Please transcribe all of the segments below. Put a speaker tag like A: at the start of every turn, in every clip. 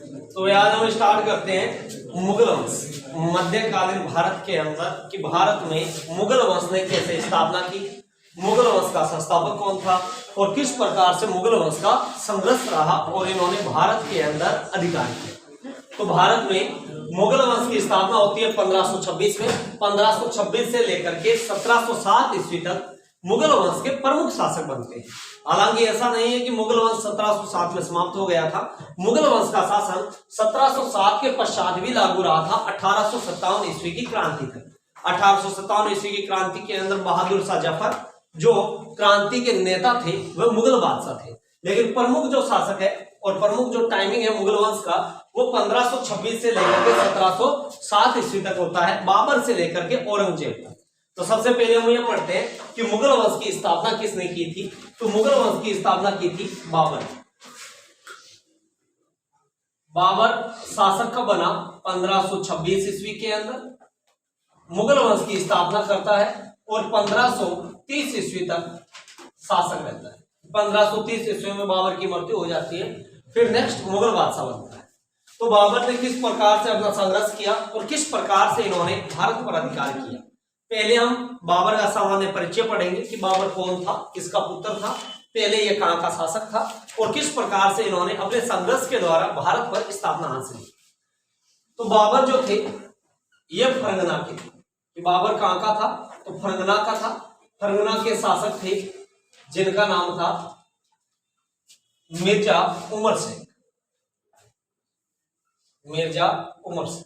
A: तो आज हम स्टार्ट करते हैं मुगल वंश। मध्यकालीन भारत के अंदर कि भारत में मुगल वंश ने कैसे स्थापना की, मुगल वंश का संस्थापक कौन था और किस प्रकार से मुगल वंश का संघर्ष रहा और इन्होंने भारत के अंदर अधिकार किया। तो भारत में मुगल वंश की स्थापना होती है 1526 में। 1526 से लेकर के 1707 ईस्वी तक मुगल वंश के प्रमुख शासक बनते हैं। हालांकि ऐसा नहीं है कि मुगल वंश 1707 में समाप्त हो गया था। मुगल वंश का शासन 1707 के पश्चात भी लागू रहा था 1857 ईस्वी की क्रांति तक। 1857 ईस्वी की क्रांति के अंदर बहादुर शाह जफर जो क्रांति के नेता थे वह मुगल बादशाह थे, लेकिन प्रमुख जो शासक है और प्रमुख जो टाइमिंग है मुगल वंश का वो 1526 से लेकर के 1707 ईस्वी तक होता है, बाबर से लेकर के औरंगजेब तक। तो सबसे पहले हम ये पढ़ते हैं कि मुगल वंश की स्थापना किसने की थी। तो मुगल वंश की स्थापना की थी बाबर। बाबर शासक कब बना? 1526 ईस्वी के अंदर मुगल वंश की स्थापना करता है और 1530 ईस्वी तक शासक रहता है। 1530 ईस्वी में बाबर की मृत्यु हो जाती है, फिर नेक्स्ट मुगल बादशाह बनता है। तो बाबर ने किस प्रकार से अपना संघर्ष किया और किस प्रकार से इन्होंने भारत पर अधिकार किया। पहले हम बाबर का सामान्य परिचय पढ़ेंगे कि बाबर कौन था, किसका पुत्र था, पहले ये कहां का शासक था और किस प्रकार से इन्होंने अपने संघर्ष के द्वारा भारत पर स्थापना हासिल की। तो बाबर जो थे ये फरगना के थे। कि बाबर कहां का था? तो फरगना का था। फरगना के शासक थे जिनका नाम था मिर्जा उमर शेख। मिर्जा उमर शेख।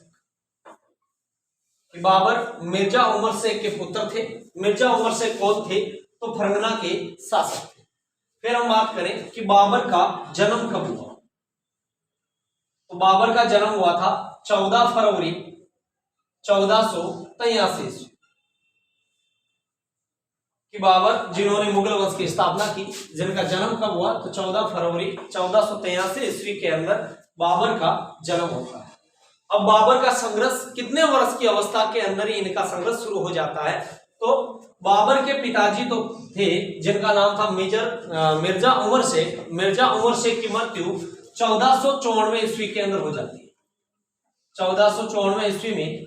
A: बाबर मिर्जा उमर शेख के पुत्र थे। मिर्जा उमर शेख कौन थे? तो फरगना के शासक थे। फिर हम बात करें कि बाबर का जन्म कब हुआ। तो बाबर का जन्म हुआ था 14 फरवरी 1483 ईस्वी। कि बाबर जिन्होंने मुगल वंश की स्थापना की, जिनका जन्म कब हुआ? तो 14 फरवरी 1483 ईस्वी के अंदर बाबर का जन्म होता है। अब बाबर का संघर्ष कितने वर्ष की अवस्था के अंदर ही इनका संघर्ष शुरू हो जाता है? तो बाबर के पिताजी तो थे जिनका नाम था मिर्जा उमर शेख। मिर्जा उमर शेख की मृत्यु 1494 ईस्वी के अंदर हो जाती है। 1494 ईस्वी में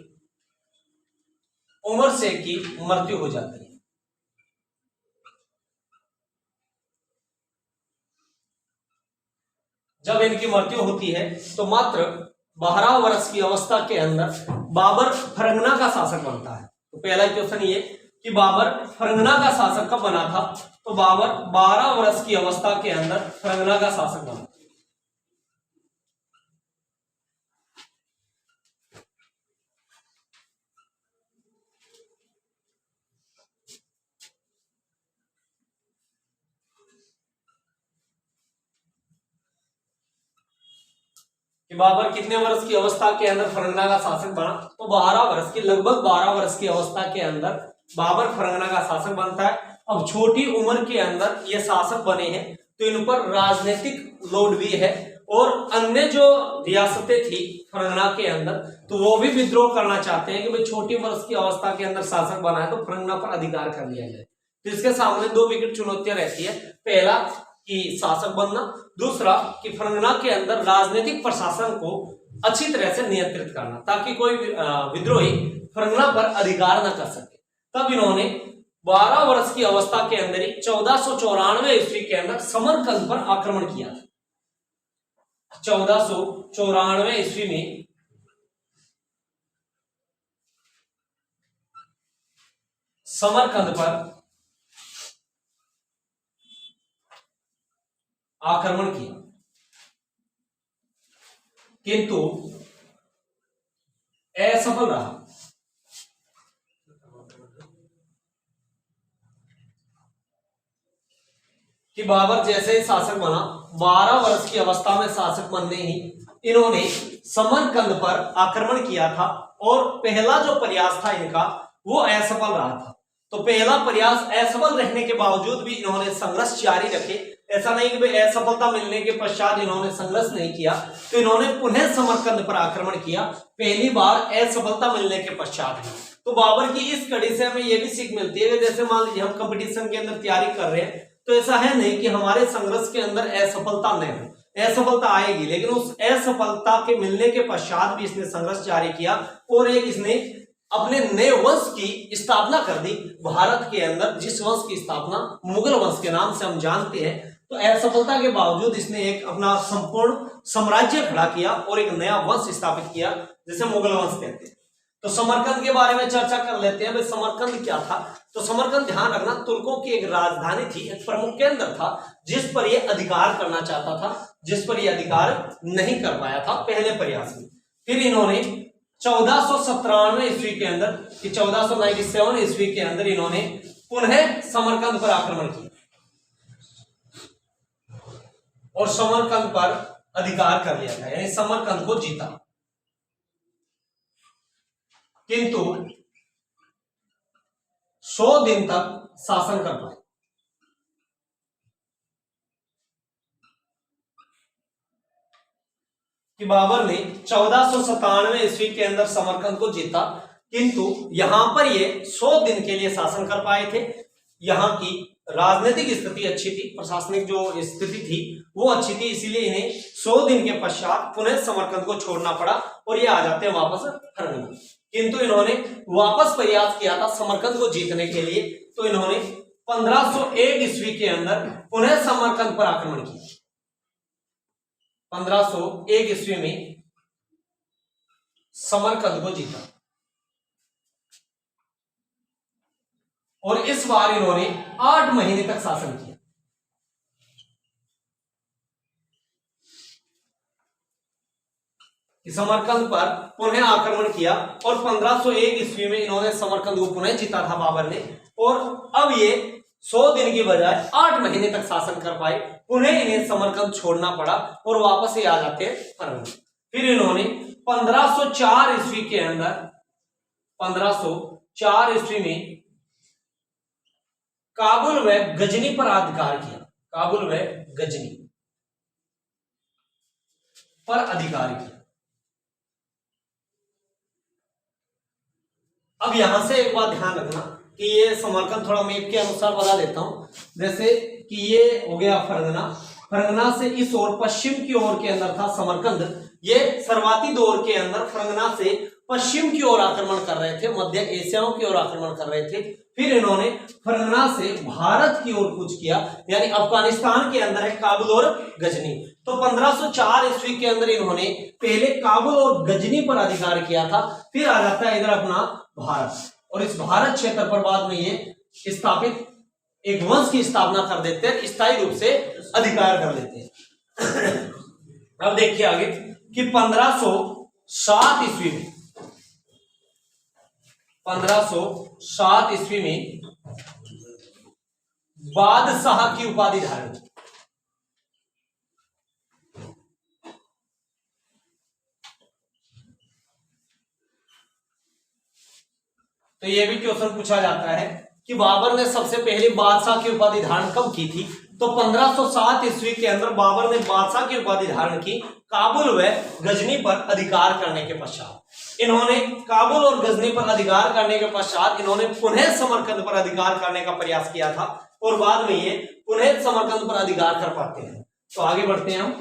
A: उमर शेख की मृत्यु हो जाती है। जब इनकी मृत्यु होती है तो मात्र 12 वर्ष की अवस्था के अंदर बाबर फरगना का शासक बनता है। तो पहला क्वेश्चन ये कि बाबर फरगना का शासक कब बना था? तो बाबर 12 वर्ष की अवस्था के अंदर फरगना का शासक बना। बाबर कितने वर्ष की अवस्था के अंदर फरगना का शासक बना? तो 12 वर्ष की, लगभग 12 वर्ष की अवस्था के अंदर बाबर फरगना का शासक बनता है। अब छोटी उम्र के अंदर ये शासक बने हैं तो इन पर राजनीतिक लोड भी है और अन्य जो रियासतें थी फरगना के अंदर तो वो भी विद्रोह करना चाहते हैं कि भाई छोटी वर्ष की अवस्था के अंदर शासक बना है तो फरगना पर अधिकार कर लिया जाए। तो इसके सामने दो विकट चुनौतियां रहती है। पहला कि शासक बनना, दूसरा कि फरगना के अंदर राजनीतिक प्रशासन को अच्छी तरह से नियंत्रित करना ताकि कोई विद्रोही फरगना पर अधिकार न कर सके। तब इन्होंने 12 वर्ष की अवस्था के अंदर ही 1494 ईस्वी के अंदर समरकंद पर आक्रमण किया था। 1494 ईस्वी में समरकंद पर आक्रमण किया, किंतु असफल रहा। कि बाबर जैसे ही शासक बना 12 वर्ष की अवस्था में शासक बनने ही इन्होंने समरकंद पर आक्रमण किया था और पहला जो प्रयास था इनका वो असफल रहा था। तो पहला प्रयास असफल रहने के बावजूद भी इन्होंने संघर्ष जारी रखे। ऐसा नहीं कि असफलता मिलने के पश्चात इन्होंने संघर्ष नहीं किया, तो इन्होंने पुनः समरकंद पर आक्रमण किया, पहली बार असफलता मिलने के पश्चात। तो बाबर की इस कड़ी से हमें यह भी सीख मिलती है कि जैसे मान लीजिए हम कंपटीशन के अंदर तैयारी कर रहे हैं तो ऐसा है नहीं कि हमारे संघर्ष के अंदर असफलता नहीं हो, असफलता आएगी, लेकिन उस असफलता के मिलने के पश्चात भी इसने संघर्ष जारी किया और एक इसने अपने नए वंश की स्थापना कर दी भारत के अंदर, जिस वंश की स्थापना मुगल वंश के नाम से हम जानते हैं। तो असफलता के बावजूद इसने एक अपना संपूर्ण साम्राज्य खड़ा किया और एक नया वंश स्थापित किया जिसे मुगल वंश कहते हैं। तो समरकंद के बारे में चर्चा कर लेते हैं। भाई समरकंद क्या था? तो समरकंद, ध्यान रखना, तुर्कों की एक राजधानी थी, एक प्रमुख केंद्र था जिस पर यह अधिकार करना चाहता था, जिस पर यह अधिकार नहीं कर पाया था पहले प्रयास में। फिर इन्होंने 1497 ईस्वी के अंदर, 1497 ईस्वी के अंदर इन्होंने पुनः समरकंद पर आक्रमण किया और समरकंद पर अधिकार कर लिया था, यानी समरकंद को जीता। किंतु 100 दिन तक शासन कर पाए। कि बाबर ने 1497 ईस्वी के अंदर समरकंद को जीता, किंतु यहां पर ये 100 दिन के लिए शासन कर पाए थे। यहां की राजनीतिक स्थिति अच्छी थी, प्रशासनिक जो स्थिति थी वो अच्छी थी, इसीलिए इन्हें 100 दिन के पश्चात पुनः समरकंद को छोड़ना पड़ा और ये आ जाते हैं वापस फरगना। किंतु इन्होंने वापस प्रयास किया था समरकंद को जीतने के लिए, तो इन्होंने 1501 ईस्वी के अंदर पुनः समरकंद पर आक्रमण किया। 1501 ईस्वी में समरकंद को जीता और इस बार इन्होंने 8 महीने तक शासन किया। समरकंद पर पुनः आक्रमण किया और 1501 ईस्वी में इन्होंने समरकंद को पुनः जीता था बाबर ने, और अब ये 100 दिन की बजाय 8 महीने तक शासन कर पाए। पुनः इन्हें समरकंद छोड़ना पड़ा और वापस ही आ जाते हैं फरगना। फिर इन्होंने 1504 ईस्वी के अंदर, 1504 ईस्वी में काबुल व गजनी पर अधिकार किया। काबुल व गजनी पर अधिकार किया। अब यहां से एक बात ध्यान रखना कि ये समरकंद थोड़ा मैप के अनुसार बता देता हूं। जैसे कि ये हो गया फरगना, फरगना से इस ओर पश्चिम की ओर के अंदर था समरकंद। ये शर्वाती दौर के अंदर फरगना से पश्चिम की ओर आक्रमण कर रहे थे, मध्य एशियाओं की ओर आक्रमण कर रहे थे। फिर इन्होंने फरगना से भारत की ओर कूच किया, यानी अफगानिस्तान के अंदर है काबुल और गजनी। तो 1504 ईस्वी के अंदर इन्होंने पहले काबुल और गजनी पर अधिकार किया था। फिर आ जाता है इधर अपना भारत, और इस भारत क्षेत्र पर बाद में ये स्थापित एक वंश की स्थापना कर देते हैं, स्थायी रूप से अधिकार कर लेते हैं। अब देखिए आगे कि 1507 ईस्वी में, 1507 ईस्वी में बादशाह की उपाधि धारण की। तो यह भी क्वेश्चन पूछा जाता है कि बाबर ने सबसे पहले बादशाह की उपाधि धारण कब की थी? तो 1507 ईस्वी के अंदर बाबर ने बादशाह की उपाधि धारण की काबुल व गजनी पर अधिकार करने के पश्चात। इन्होंने काबुल और गजनी पर अधिकार करने के पश्चात इन्होंने पुनः समरकंद पर अधिकार करने का प्रयास किया था, और बाद में ये पुनः समरकंद पर अधिकार कर पाते हैं। तो आगे बढ़ते हैं हम।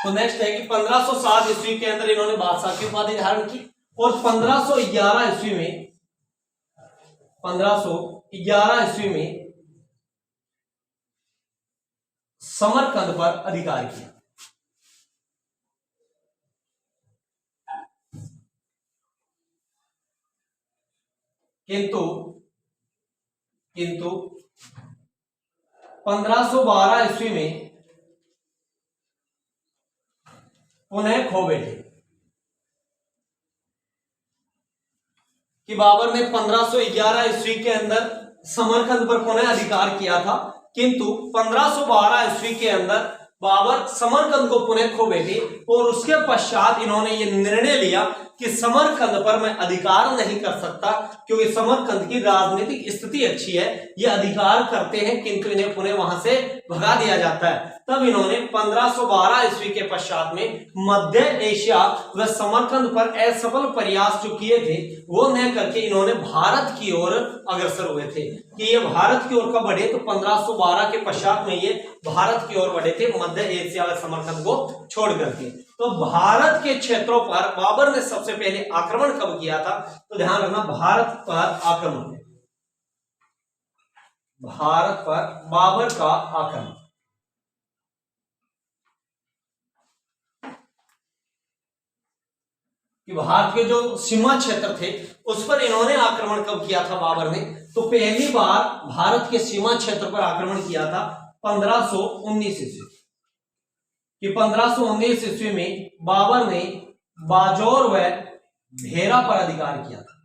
A: तो नेक्स्ट है कि 1507 ईस्वी के अंदर इन्होंने बादशाह की उपाधि धारण की, और 1511 ईस्वी में, 1511 ईस्वी में समरकंद पर अधिकार किया। किंतु 1512 ईस्वी में पुनः खो बैठे। कि बाबर ने 1511 ईस्वी के अंदर समरकंद पर पुनः अधिकार किया था, किंतु 1512 ईस्वी के अंदर बाबर समरकंद को पुनः खो बैठे, और उसके पश्चात इन्होंने ये निर्णय लिया कि समरकंद पर मैं अधिकार नहीं कर सकता, क्योंकि समरकंद की राजनीतिक स्थिति अच्छी है, ये अधिकार करते हैं, किंतु इन्हें पुनः वहां से भगा दिया जाता है। तब इन्होंने 1512 ईस्वी के पश्चात में मध्य एशिया व समरकंद पर असफल प्रयास जो किए थे वो न करके इन्होंने भारत की ओर अग्रसर हुए थे। कि ये भारत की ओर कब बढ़े, तो 1512 के पश्चात में ये भारत की ओर बढ़े थे, मध्य एशिया व समरकंद को छोड़ करके। तो भारत के क्षेत्रों पर बाबर ने सबसे पहले आक्रमण कब किया था, तो ध्यान रखना, भारत पर आक्रमण, भारत पर बाबर का आक्रमण, कि भारत के जो सीमा क्षेत्र थे उस पर इन्होंने आक्रमण कब किया था बाबर ने, तो पहली बार भारत के सीमा क्षेत्र पर आक्रमण किया था 1519 ईस्वी, कि 1519 ईस्वी में बाबर ने बाजौर व भेरा पर अधिकार किया था।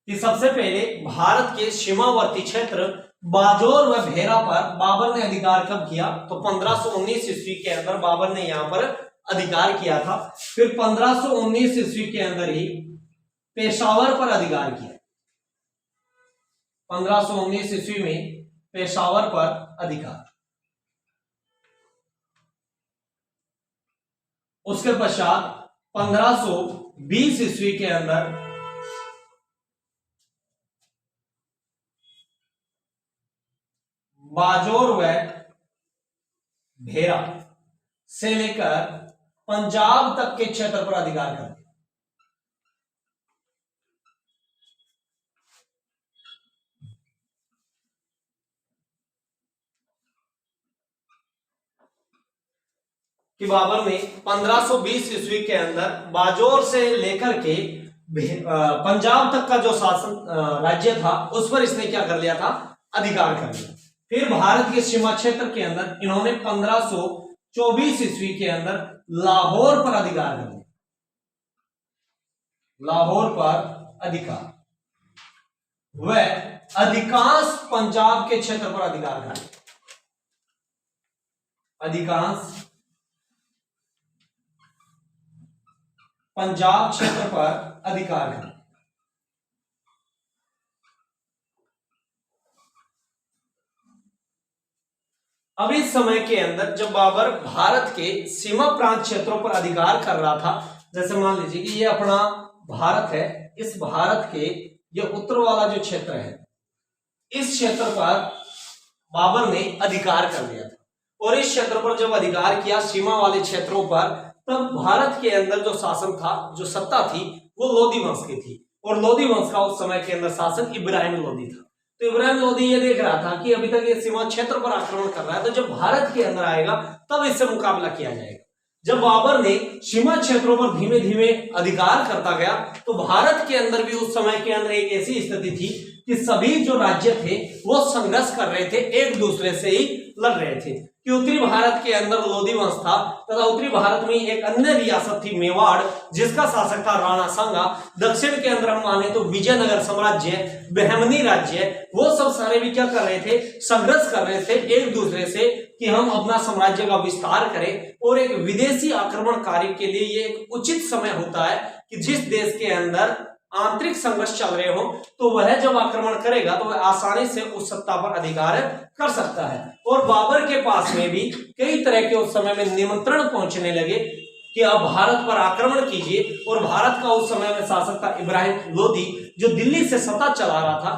A: कि सबसे पहले भारत के सीमावर्ती क्षेत्र बाजौर व भेरा पर बाबर ने अधिकार कब किया, तो 1519 ईस्वी के अंदर बाबर ने यहां पर अधिकार किया था। फिर 1519 ईस्वी के अंदर ही पेशावर पर अधिकार किया, 1519 ईस्वी में पेशावर पर अधिकार। उसके पश्चात 1520 ईस्वी के अंदर बाजौर व भेरा से लेकर पंजाब तक के क्षेत्र पर अधिकार कर दिया। कि बाबर ने 1520 ईस्वी के अंदर बाजौर से लेकर के पंजाब तक का जो शासन राज्य था उस पर इसने क्या कर लिया था, अधिकार कर लिया। फिर भारत के सीमा क्षेत्र के अंदर इन्होंने 1524 ईस्वी के अंदर लाहौर पर अधिकार कर लिया, लाहौर पर अधिकार, वह अधिकांश पंजाब के क्षेत्र पर अधिकार कर लिया, अधिकांश पंजाब क्षेत्र पर अधिकार कर। अब इस समय के अंदर जब बाबर भारत के सीमा प्रांत क्षेत्रों पर अधिकार कर रहा था, जैसे मान लीजिए कि ये अपना भारत है, इस भारत के ये उत्तर वाला जो क्षेत्र है इस क्षेत्र पर बाबर ने अधिकार कर लिया था। और इस क्षेत्र पर जब अधिकार किया सीमा वाले क्षेत्रों पर, तब भारत के अंदर जो शासन था, जो सत्ता थी, वो लोधी वंश की थी। और लोधी वंश का उस समय के अंदर शासन इब्राहिम लोधी था। तो इब्राहिम लोधी ये देख रहा था कि अभी तक ये सीमा क्षेत्र पर आक्रमण कर रहा है, तो जब भारत के अंदर आएगा तब इससे मुकाबला किया जाएगा। जब बाबर ने सीमा क्षेत्रों पर धीमे धीमे अधिकार करता गया, तो भारत के अंदर भी उस समय के अंदर एक ऐसी स्थिति थी कि सभी जो राज्य थे वो संघर्ष कर रहे थे, एक दूसरे से ही लड़ रहे थे। कि उत्तरी भारत के अंदर लोधी वंश था, तथा उत्तरी भारत में एक अन्य रियासत थी मेवाड़, जिसका शासक था राणा सांगा। दक्षिण के अंदर हम माने तो विजयनगर साम्राज्य, बहमनी राज्य, वो सब सारे भी क्या कर रहे थे, संघर्ष कर रहे थे एक दूसरे से कि हम अपना साम्राज्य का विस्तार करें। और एक विदेशी आक्रमणकारी के लिए ये एक उचित समय होता है कि जिस देश के अंदर आंतरिक संघर्ष चल रहे हो, तो वह जब आक्रमण करेगा तो वह आसानी से उस सत्ता पर अधिकार कर सकता है। और बाबर के पास में भी कई तरह के उस समय में निमंत्रण पहुंचने लगे कि अब भारत पर आक्रमण कीजिए। और भारत का उस समय में शासक था इब्राहिम लोधी, जो दिल्ली से सत्ता चला रहा था।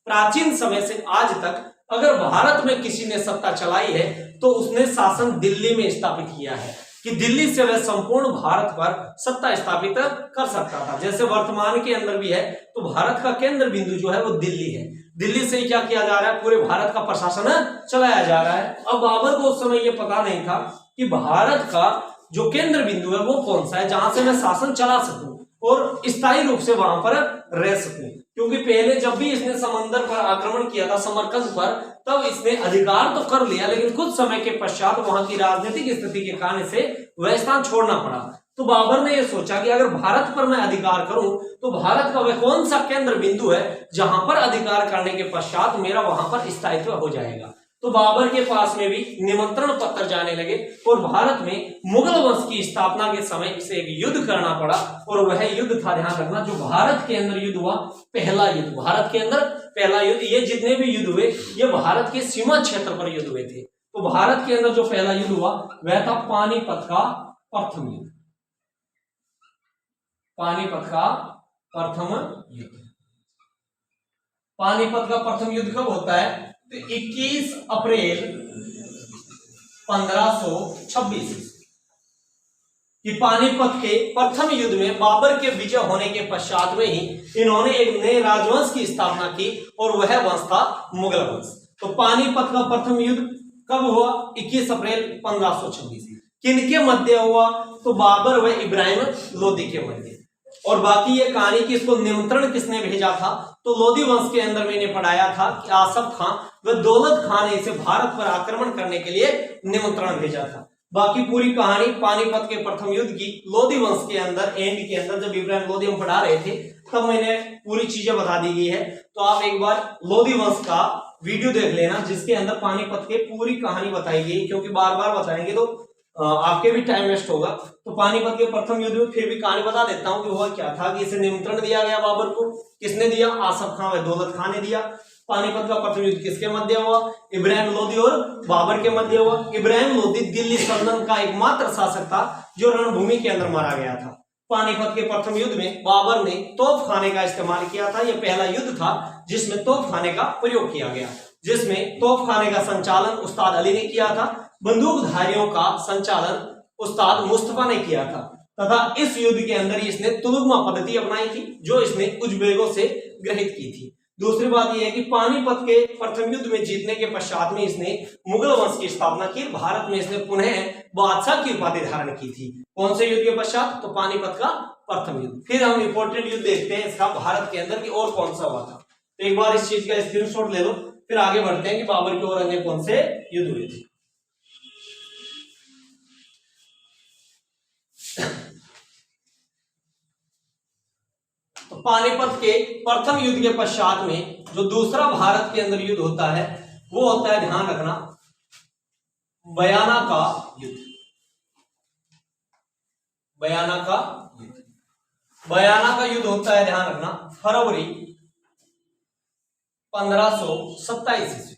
A: प्राचीन समय से आज तक अगर भारत में किसी ने सत्ता चलाई है तो उसने शासन दिल्ली में स्थापित किया है, कि दिल्ली से वह संपूर्ण भारत पर सत्ता स्थापित कर सकता था। जैसे वर्तमान के अंदर भी है, तो भारत का केंद्र बिंदु जो है वो दिल्ली है। दिल्ली से क्या किया जा रहा है, पूरे भारत का प्रशासन चलाया जा रहा है। अब बाबर को उस समय ये पता नहीं था कि भारत का जो केंद्र बिंदु है वो कौन सा है, जहां से मैं शासन चला सकूं और स्थायी रूप से वहां पर रह सकूं। क्योंकि पहले जब भी इसने समंदर पर आक्रमण किया था, समरकंद पर, तब इसने अधिकार तो कर लिया, लेकिन कुछ समय के पश्चात वहां की राजनीतिक स्थिति के कारण से वह स्थान छोड़ना पड़ा। तो बाबर ने यह सोचा कि अगर भारत पर मैं अधिकार करूं तो भारत का वह कौन सा केंद्र बिंदु है जहां पर अधिकार करने के पश्चात मेरा वहां पर स्थायित्व हो जाएगा। तो तो बाबर के पास में भी निमंत्रण पत्र जाने लगे और भारत में मुगल वंश की स्थापना के समय से एक युद्ध करना पड़ा और वह युद्ध था, ध्यान रखना, जो भारत के अंदर युद्ध हुआ, पहला युद्ध, भारत के अंदर पहला युद्ध। ये जितने भी युद्ध हुए ये भारत के सीमा क्षेत्र पर युद्ध हुए थे। तो भारत के अंदर जो पहला युद्ध हुआ वह था पानीपत का प्रथम युद्ध, पानीपत का प्रथम युद्ध। पानीपत का प्रथम युद्ध कब होता है? तो 21 अप्रैल 1526 कि पानीपत के प्रथम युद्ध में बाबर के विजय होने के पश्चात में ही इन्होंने एक नए राजवंश की स्थापना की और वह वंश था मुगल वंश। तो पानीपत का प्रथम युद्ध कब हुआ? 21 अप्रैल 1526। किनके मध्य हुआ? तो बाबर व इब्राहिम लोदी के मध्य। और बाकी ये कहानी कि इसको निमंत्रण किसने भेजा था, तो लोदी वंश के अंदर मैंने पढ़ाया था कि आसफ खान व दौलत खान ने इसे भारत पर आक्रमण करने के लिए निमंत्रण भेजा था। बाकी पूरी कहानी पानीपत के प्रथम युद्ध की लोदी वंश के अंदर एंड के अंदर जब इब्राहिम लोदी हम पढ़ा रहे थे तब मैंने पूरी चीजें बता दी गई है। तो आप एक बार लोदी वंश का वीडियो देख लेना जिसके अंदर पानीपत के पूरी कहानी बताई गई, क्योंकि बार बार बताएंगे तो आपके भी टाइम वेस्ट होगा। तो पानीपत के प्रथम युद्ध में फिर भी कहानी बता देता हूं कि हुआ क्या था कि इसे निमंत्रण दिया गया बाबर को। किसने दिया? आसफ खान व दौलत खान ने दिया। पानीपत का प्रथम युद्ध किसके मध्य हुआ? इब्राहिम लोदी और बाबर के मध्य हुआ। इब्राहिम लोदी दिल्ली सल्तनत का एकमात्र शासक था जो रणभूमि के अंदर मारा गया था। पानीपत के प्रथम युद्ध में बाबर ने तोप खाने का इस्तेमाल किया था। यह पहला युद्ध था जिसमें तोप खाने का प्रयोग किया गया, जिसमें तोप खाने का संचालन उस्ताद अली ने किया था, बंदूकधारियों का संचालन उस्ताद मुस्तफा ने किया था, तथा इस युद्ध के अंदर इसने तुलुगमा पद्धति अपनाई थी जो इसने उज्बेकों से ग्रहित की थी। दूसरी बात यह है कि पानीपत के प्रथम युद्ध में जीतने के पश्चात में इसने मुगल वंश की स्थापना की। भारत में इसने पुनः बादशाह की उपाधि धारण की थी। कौन से युद्ध के पश्चात? तो पानीपत का प्रथम युद्ध। फिर हम इंपोर्टेंट युद्ध देखते हैं इसका भारत के अंदर की और कौन सा हुआ था। तो एक बार इस चीज का स्क्रीनशॉट ले लो, फिर आगे बढ़ते हैं कि बाबर की और अन्य कौन से युद्ध हुए थे। तो पानीपत के प्रथम युद्ध के पश्चात में जो दूसरा भारत के अंदर युद्ध होता है वो होता है, ध्यान रखना, बयाना का युद्ध। बयाना का युद्ध, बयाना का युद्ध होता है, ध्यान रखना, फरवरी 1527 ईस्वी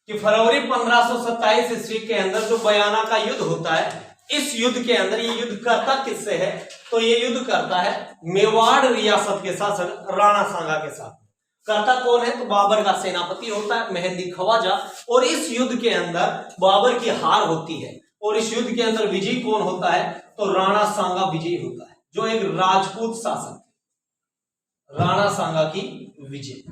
A: कि फरवरी 1527 ईस्वी के अंदर जो बयाना का युद्ध होता है, इस युद्ध के अंदर ये युद्ध करता किससे है? तो ये युद्ध करता है मेवाड़ रियासत के शासक राणा सांगा के साथ। करता कौन है? तो बाबर का सेनापति होता है मेहंदी खवाजा। और इस युद्ध के अंदर बाबर की हार होती है और इस युद्ध के अंदर विजयी कौन होता है? तो राणा सांगा विजयी होता है, जो एक राजपूत शासक है। राणा सांगा की विजय।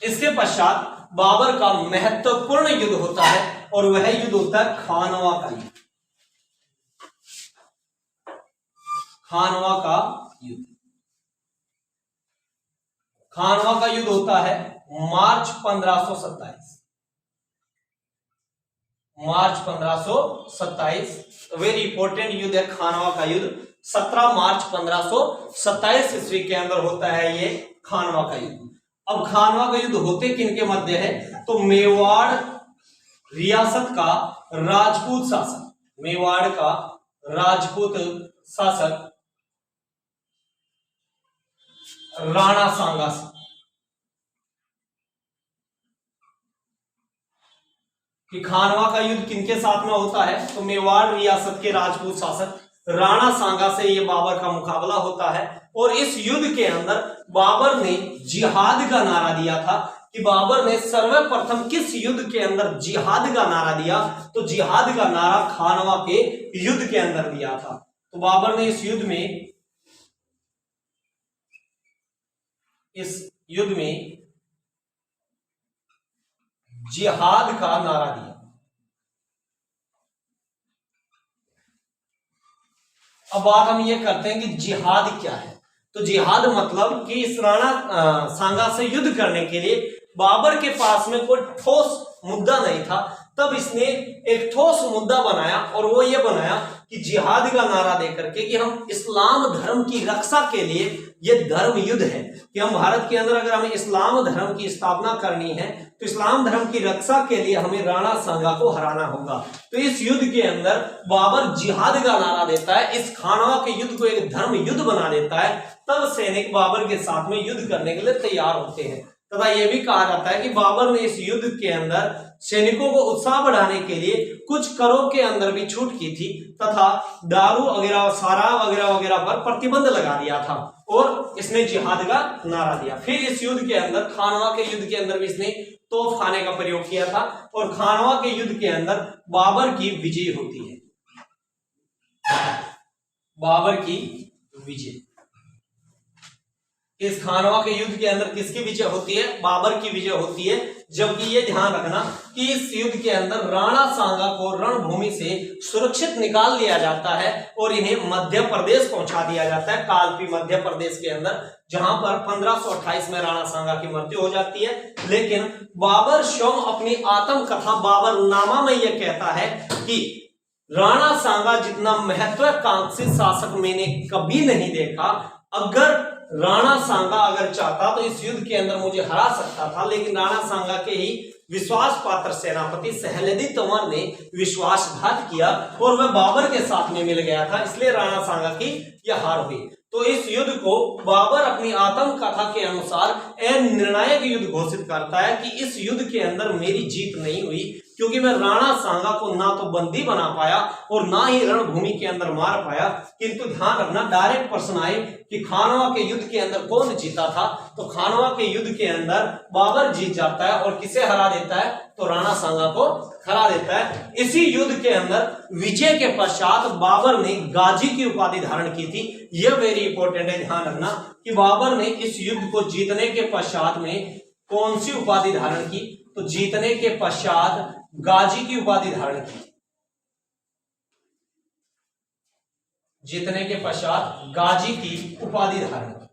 A: इसके पश्चात बाबर का महत्वपूर्ण युद्ध होता है और वह युद्ध होता है खानवा का युद्ध। खानवा का युद्ध, खानवा का युद्ध होता है मार्च 1527। मार्च 1527 वेरी इंपॉर्टेंट युद्ध है खानवा का युद्ध। 17 मार्च 1527 ईस्वी के अंदर होता है ये खानवा का युद्ध। अब खानवा का युद्ध होते किनके मध्य है? तो मेवाड़ रियासत का राजपूत शासक, मेवाड़ का राजपूत शासक राणा सांगा से। कि खानवा का युद्ध किनके साथ में होता है? तो मेवाड़ रियासत के राजपूत शासक राणा सांगा से ये बाबर का मुकाबला होता है। और इस युद्ध के अंदर बाबर ने जिहाद का नारा दिया था। कि बाबर ने सर्वप्रथम किस युद्ध के अंदर जिहाद का नारा दिया? तो जिहाद का नारा खानवा के युद्ध के अंदर दिया था। तो बाबर ने इस युद्ध में जिहाद का नारा दिया। अब बात हम ये करते हैं कि जिहाद क्या है। तो जिहाद मतलब कि इस राणा सांगा से युद्ध करने के लिए बाबर के पास में कोई ठोस मुद्दा नहीं था, तब इसने एक ठोस मुद्दा बनाया और वो ये बनाया कि जिहाद का नारा देकर के कि हम इस्लाम धर्म की रक्षा के लिए, ये धर्म युद्ध है कि हम भारत के अंदर अगर हमें इस्लाम धर्म की स्थापना करनी है तो इस्लाम धर्म की रक्षा के लिए हमें राणा सांगा को हराना होगा। तो इस युद्ध के अंदर बाबर जिहाद का नारा देता है, इस खानवा के युद्ध को एक धर्म युद्ध बना देता है। तब सैनिक बाबर के साथ में युद्ध करने के लिए तैयार होते हैं। तथा यह भी कहा जाता है कि बाबर ने इस युद्ध के अंदर सैनिकों को उत्साह बढ़ाने के लिए कुछ करों के अंदर भी छूट की थी तथा दारू वगैरह, शराब वगैरह वगैरह पर प्रतिबंध लगा दिया था और इसने जिहाद का नारा दिया। फिर इस युद्ध के अंदर, खानवा के युद्ध के अंदर भी इसने तोप खाने का प्रयोग किया था और खानवा के युद्ध के अंदर बाबर की विजय होती है। बाबर की विजय, इस खानवा के युद्ध के अंदर किसकी विजय होती है? बाबर की विजय होती है। जबकि ये ध्यान रखना कि इस युद्ध के अंदर राणा सांगा को रणभूमि से सुरक्षित निकाल लिया जाता है और इन्हें मध्य प्रदेश पहुंचा दिया जाता है, कालपी मध्य प्रदेश के अंदर, जहां पर 1528 में राणा सांगा की मृत्यु हो जाती है। लेकिन बाबर स्वयं अपनी आत्मकथा बाबरनामा में यह कहता है कि राणा सांगा जितना महत्वाकांक्षी शासक मैंने कभी नहीं देखा। अगर राणा सांगा अगर चाहता तो इस युद्ध के अंदर मुझे हरा सकता था, लेकिन राणा सांगा के ही विश्वास पात्र सेनापति सहलदी तंवर ने विश्वासघात किया और वह बाबर के साथ में मिल गया था, इसलिए राणा सांगा की यह हार हुई। तो इस युद्ध को बाबर अपनी आत्मकथा के अनुसार निर्णायक युद्ध घोषित करता है कि इस युद्ध के अंदर मेरी जीत नहीं हुई, क्योंकि मैं राणा सांगा को ना तो बंदी बना पाया और ना ही रणभूमि के अंदर मार पाया। किंतु ध्यान रखना, डायरेक्ट प्रश्न आए कि खानवा के युद्ध के अंदर कौन जीता था, तो खानवा के युद्ध के अंदर बाबर जीत जाता है और किसे हरा देता है? तो राणा सांगा को हरा देता है। इसी युद्ध के अंदर विजय के पश्चात बाबर ने गाजी की उपाधि धारण की थी। यह वेरी इंपॉर्टेंट है, ध्यान रखना कि बाबर ने इस युद्ध को जीतने के पश्चात में कौन सी उपाधि धारण की? तो जीतने के पश्चात गाजी की उपाधि धारण की। जीतने के पश्चात गाजी की उपाधि धारण की।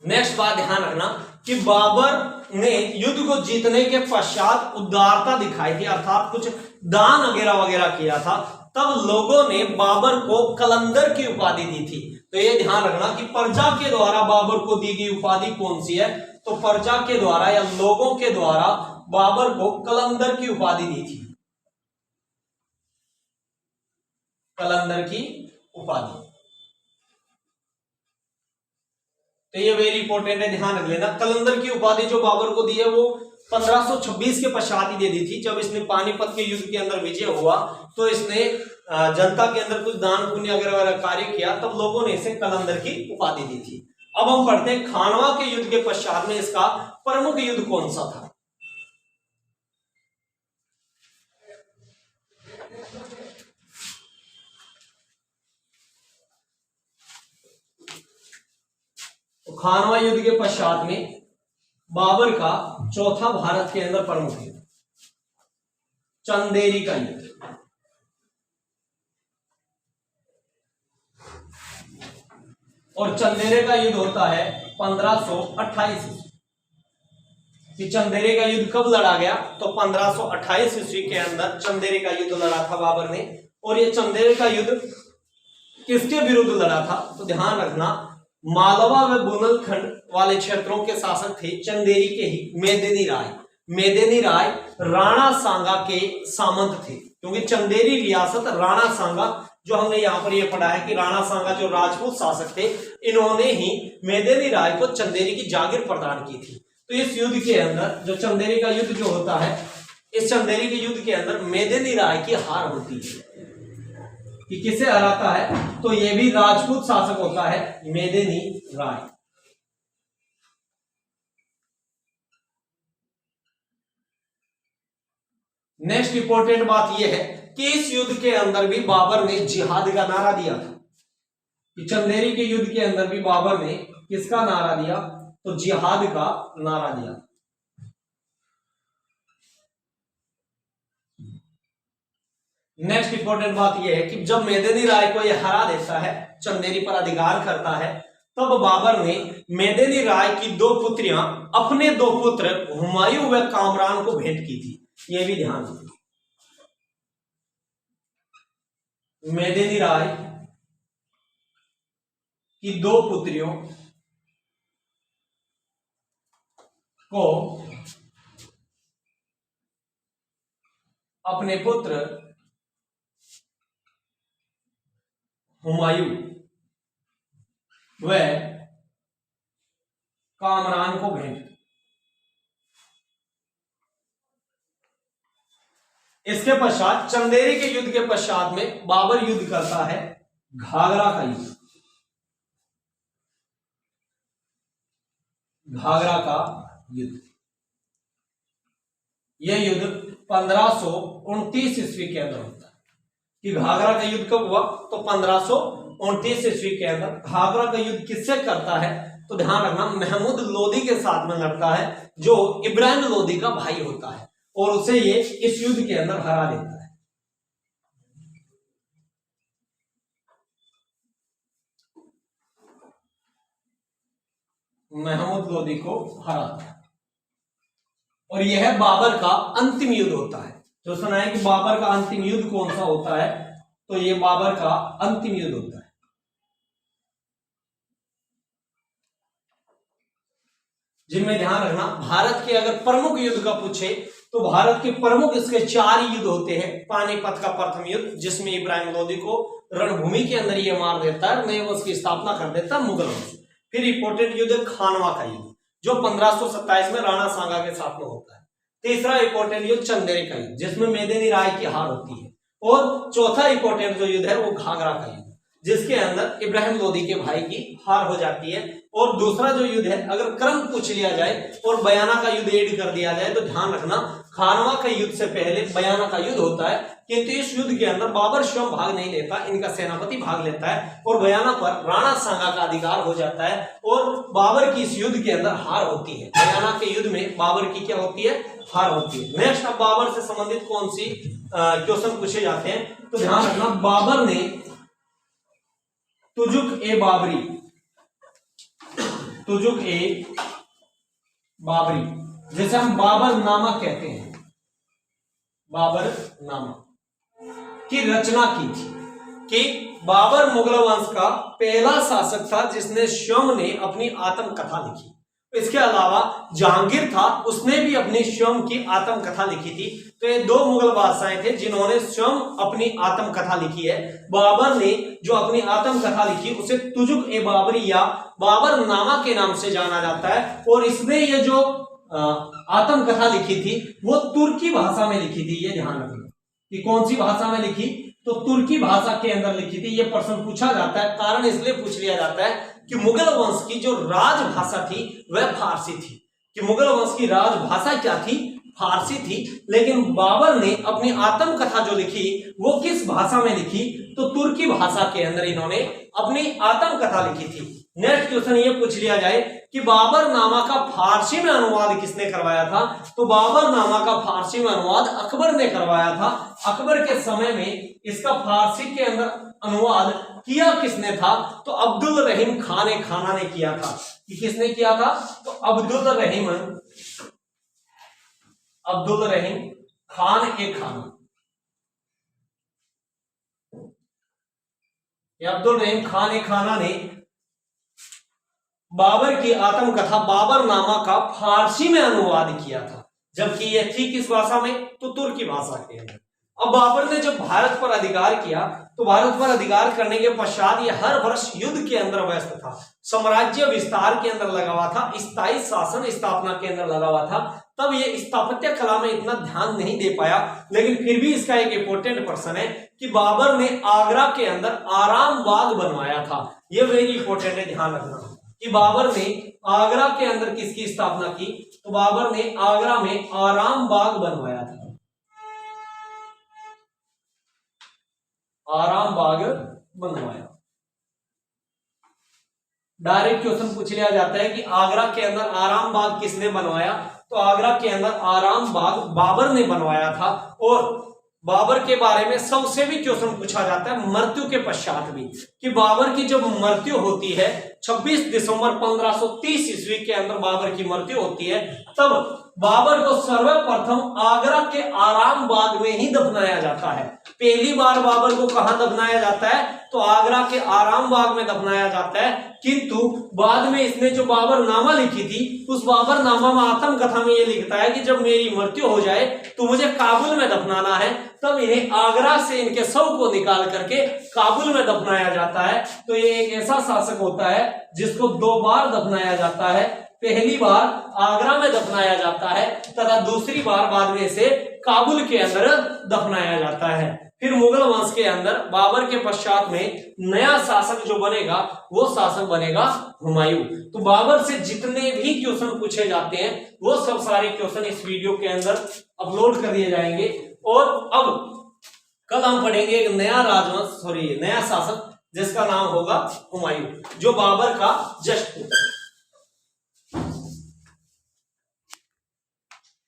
A: नेक्स्ट बात ध्यान रखना कि बाबर ने युद्ध को जीतने के पश्चात उदारता दिखाई थी, अर्थात कुछ दान वगैरह वगैरह किया था। तब लोगों ने बाबर को कलंदर की उपाधि दी थी। तो ये ध्यान रखना कि प्रजा के द्वारा बाबर को दी गई उपाधि कौन सी है? तो प्रजा के द्वारा या लोगों के द्वारा बाबर को कलंदर की उपाधि दी थी। कलंदर की उपाधि, तो ये वेरी इंपॉर्टेंट है, ध्यान रख लेना। कलंदर की उपाधि जो बाबर को दी है वो 1526 के पश्चात ही दे दी थी। जब इसने पानीपत के युद्ध के अंदर विजय हुआ तो इसने जनता के अंदर कुछ दान पुण्य वगैरह कार्य किया, तब लोगों ने इसे कलंदर की उपाधि दी थी। अब हम पढ़ते हैं खानवा के युद्ध के पश्चात में इसका प्रमुख युद्ध कौन सा था? तो खानवा युद्ध के पश्चात में बाबर का चौथा भारत के अंदर प्रमुख युद्ध चंदेरी का युद्ध। और चंदेरे का युद्ध होता है 1528 ईस्वी। चंदेरे का युद्ध कब लड़ा गया? तो 1528 ईस्वी के अंदर चंदेरे का युद्ध लड़ा था बाबर ने। और ये चंदेरे का युद्ध किसके विरुद्ध लड़ा था? तो ध्यान रखना, मालवा व बुंदेलखंड वाले क्षेत्रों के शासक थे चंदेरी के ही मेदिनी राय। मेदिनी राय राणा सांगा के सामंत थे, क्योंकि चंदेरी रियासत राणा सांगा, जो हमने यहाँ पर ये पढ़ा है कि राणा सांगा जो राजपूत शासक थे, इन्होंने ही मेदिनी राय को चंदेरी की जागीर प्रदान की थी। तो इस युद्ध के अंदर जो चंदेरी का युद्ध जो होता है, इस चंदेरी के युद्ध के अंदर मेदिनी राय की हार होती है। कि किसे हराता है? तो ये भी राजपूत शासक होता है मेदिनी राय। नेक्स्ट इंपॉर्टेंट बात यह है कि इस युद्ध के अंदर भी बाबर ने जिहाद का नारा दिया था। कि चंदेरी के युद्ध के अंदर भी बाबर ने किसका नारा दिया? तो जिहाद का नारा दिया। नेक्स्ट इंपॉर्टेंट बात यह है कि जब मेदिनी राय को यह हरा देता है, चंदेरी पर अधिकार करता है, तब बाबर ने मेदिनी राय की दो पुत्रियां अपने दो पुत्र हुमायूं व कामरान को भेंट की थी। यह भी ध्यान दें, मेदिनी राय की दो पुत्रियों को अपने पुत्र हुमायूं व कामरान को भेंट। इसके पश्चात चंदेरी के युद्ध के पश्चात में बाबर युद्ध करता है घाघरा का युद्ध। घाघरा का युद्ध, यह युद्ध 1529 ईस्वी के अंदर होता है। कि घाघरा का युद्ध कब हुआ? तो 1529 ईस्वी के अंदर। घाघरा का युद्ध किससे करता है? तो ध्यान रखना, महमूद लोदी के साथ में लड़ता है, जो इब्राहिम लोदी का भाई होता है, और उसे ये इस युद्ध के अंदर हरा देता है। महमूद लोदी को हराता है, और यह बाबर का अंतिम युद्ध होता है। जो सुना है कि बाबर का अंतिम युद्ध कौन सा होता है, तो यह बाबर का अंतिम युद्ध होता है। जिनमें ध्यान रखना, भारत के अगर प्रमुख युद्ध का पूछे तो भारत के प्रमुख इसके 4 युद्ध होते हैं। पानीपत का प्रथम युद्ध, जिसमें इब्राहिम लोदी को रणभूमि के अंदर ये मार देता है, नए वंश की स्थापना कर देता है, मुगल वंश। फिर इंपोर्टेंट युद्ध खानवा का युद्ध, जो 1527 में राणा सांगा के साथ में होता है। तीसरा इंपोर्टेंट युद्ध चंदेरी का युद्ध, जिसमें मेदिनी राय की हार होती है। और चौथा इंपोर्टेंट जो युद्ध है वो घाघरा का युद्ध, जिसके अंदर इब्राहिम लोदी के भाई की हार हो जाती है। और दूसरा जो युद्ध है, अगर क्रम पूछ लिया जाए और बयाना का युद्ध ऐड कर दिया जाए तो ध्यान रखना, खानवा के युद्ध से पहले बयाना का युद्ध होता है। किंतु इस युद्ध के अंदर बाबर स्वयं भाग नहीं लेता, इनका सेनापति भाग लेता है, और बयाना पर राणा सांगा का अधिकार हो जाता है, और बाबर की इस युद्ध के अंदर हार होती है। बयाना के युद्ध में बाबर की क्या होती है? हार होती है। नेक्स्ट, अब बाबर से संबंधित कौन सी क्वेश्चन पूछे जाते हैं, तो ध्यान रखना, बाबर ने तुजुक ए बाबरी, तुजुक ए बाबरी, जैसे हम बाबर नामा कहते हैं, बाबर नामा की रचना की थी। कि बाबर मुगल वंश का पहला शासक था जिसने स्वयं ने अपनी आत्मकथा लिखी। इसके अलावा जहांगीर था, उसने भी अपनी स्वयं की आत्मकथा लिखी थी। तो ये 2 मुगल बादशाह थे जिन्होंने स्वयं अपनी आत्मकथा लिखी है। बाबर ने जो अपनी आत्मकथा लिखी उसे तुजुक ए बाबरी या बाबर नामा के नाम से जाना जाता है। और इसने ये जो आत्मकथा लिखी थी वो तुर्की भाषा में लिखी थी। ये ध्यान रखना कि कौन सी भाषा में लिखी, तो तुर्की भाषा के अंदर लिखी थी। ये प्रश्न पूछा जाता है, कारण इसलिए पूछ लिया जाता है कि मुगल वंश की जो राजभाषा थी वह फारसी थी। कि मुगल वंश की राजभाषा क्या थी? फारसी थी। लेकिन बाबर ने अपनी आत्मकथा जो लिखी वो किस भाषा में लिखी? तो तुर्की भाषा के अंदर इन्होंने अपनी आत्मकथा लिखी थी। नेक्स्ट क्वेश्चन ये पूछ लिया जाए कि बाबर नामा का फारसी में अनुवाद किसने करवाया था? तो बाबर नामा का फारसी में अनुवाद अकबर ने करवाया था। अकबर के समय में इसका फारसी के अंदर अनुवाद किया किसने था? तो अब्दुल रहीम खान ए खाना ने किया था। कि किसने किया था? तो अब्दुल रहीम खान ए खाना। अब्दुल रहीम खान ए खाना ने बाबर की आत्मकथा बाबर नामा का फारसी में अनुवाद किया था, जबकि यह थी किस भाषा में? तो तुर्की भाषा के अंदर। अब बाबर ने जब भारत पर अधिकार किया तो भारत पर अधिकार करने के पश्चात यह हर वर्ष युद्ध के अंदर व्यस्त था, साम्राज्य विस्तार के अंदर लगा हुआ था, स्थायी शासन स्थापना के अंदर लगा हुआ था। तब ये स्थापत्य कला में इतना ध्यान नहीं दे पाया। लेकिन फिर भी इसका एक इंपोर्टेंट पर्सन है कि बाबर ने आगरा के अंदर आराम बाग बनवाया था। यह वेरी इंपोर्टेंट है, ध्यान रखना कि बाबर ने आगरा के अंदर किसकी स्थापना की? तो बाबर ने आगरा में आराम बाग बनवाया था। आराम बाग बनवाया। डायरेक्ट क्वेश्चन पूछ लिया जाता है कि आगरा के अंदर आराम बाग किसने बनवाया? तो आगरा के अंदर आराम बाग बाबर ने बनवाया था। और बाबर के बारे में सबसे भी क्वेश्चन पूछा जाता है मृत्यु के पश्चात भी, कि बाबर की जब मृत्यु होती है 26 दिसंबर 1530 ईस्वी के अंदर बाबर की मृत्यु होती है, तब बाबर को सर्वप्रथम आगरा के आराम बाग में ही दफनाया जाता है। पहली बार बाबर को कहां दफनाया जाता है? तो आगरा के आराम बाग में दफनाया जाता है। किंतु बाद में इसने जो बाबरनामा लिखी थी, उस बाबरनामा में आत्मकथा में ये लिखता है कि जब मेरी मृत्यु हो जाए तो मुझे काबुल में दफनाना है। तब इन्हें आगरा से इनके शव को निकाल करके काबुल में दफनाया जाता है। तो ये एक ऐसा शासक होता है जिसको 2 बार दफनाया जाता है। पहली बार आगरा में दफनाया जाता है तथा दूसरी बार बाद में इसे काबुल के अंदर दफनाया जाता है। फिर मुगल वंश के अंदर बाबर के पश्चात में नया शासक जो बनेगा वो शासक बनेगा हुमायूं। तो बाबर से जितने भी क्वेश्चन पूछे जाते हैं वो सब सारे क्वेश्चन इस वीडियो के अंदर अपलोड कर दिए जाएंगे। और अब कल हम पढ़ेंगे एक नया राजवंश, नया शासक जिसका नाम होगा हुमायूं, जो बाबर का जस्ट पुत्र।